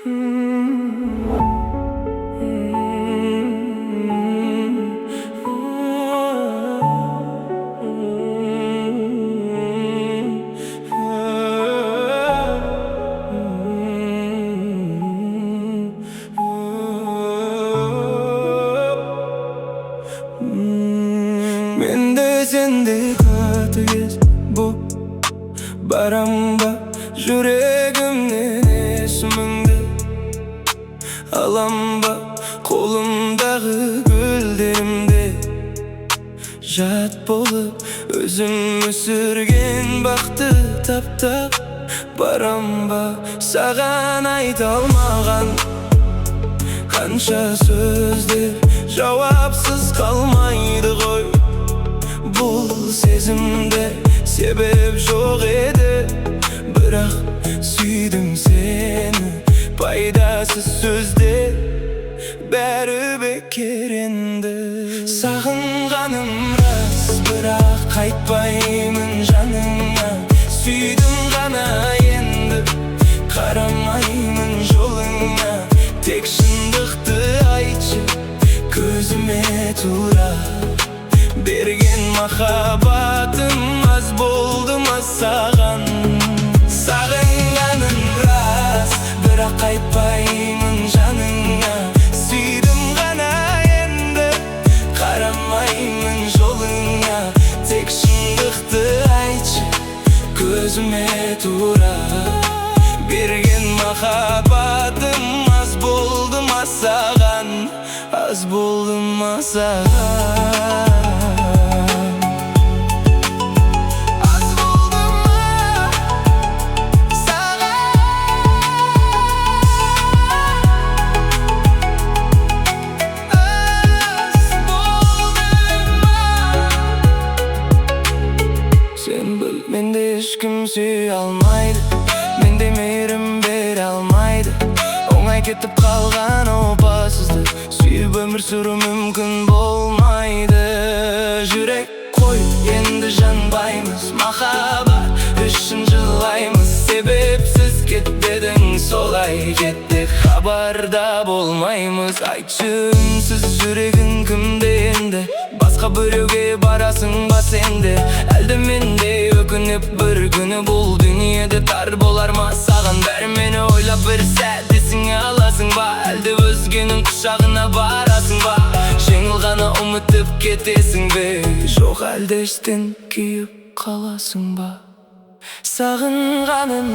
Mende sende katıyız bu baramba yüreğimden esmingdi alamba kolumdağı güllerimde jat bolup özümü sürgen baktı taптап baramba sağan aytalmagan kança sözler cevapsız kalmaydı koy. Bul sezimde sebep жоқ edi, бірақ süydüm seni. Пайдасыз сөздер бәрі бекер енді. Сағынғаным рас, бірақ қайтпаймын жаныңа. Süydüm ғана енді, қарамаймын жолыңа. Тек шындықты айтшы, көзіме тура. Берген махаббатым аз болды ма саған? Сағынғаным рас, бірақ қайтпаймын жаныңа. Сүйдім ғана енді, қарамаймын жолыңа. Тек шындықты айтшы, көзіме тура. Берген махаббатым аз болды ма саған? Аз болды ма саған? Менде ешкім сүйе алмайды, менде мейірім бере алмайды. Оңай кетіп қалған опасызды сүйіп өмір сүру мүмкін болмайды. Жүрек қой, енді жанбаймыз, махаббат үшін жылаймыз. Себепсіз кетпедің, солай кеттік, хабарда болмаймыз. Айтшы үнсіз жүрегің кімде енді? Басқа біреуге барасың ба сенде? Әлде менде өкініп бір күні бұл дүниеде тар болар ма саған? Бәрі мені ойлап бір сәт есіңе аласың ба? Әлде өзгенің құшағына барасың ба? Жеңіл ғана ұмытып кетесің бе? Жоқ әлде іштен күйіп қаласың ба? Сағынғаным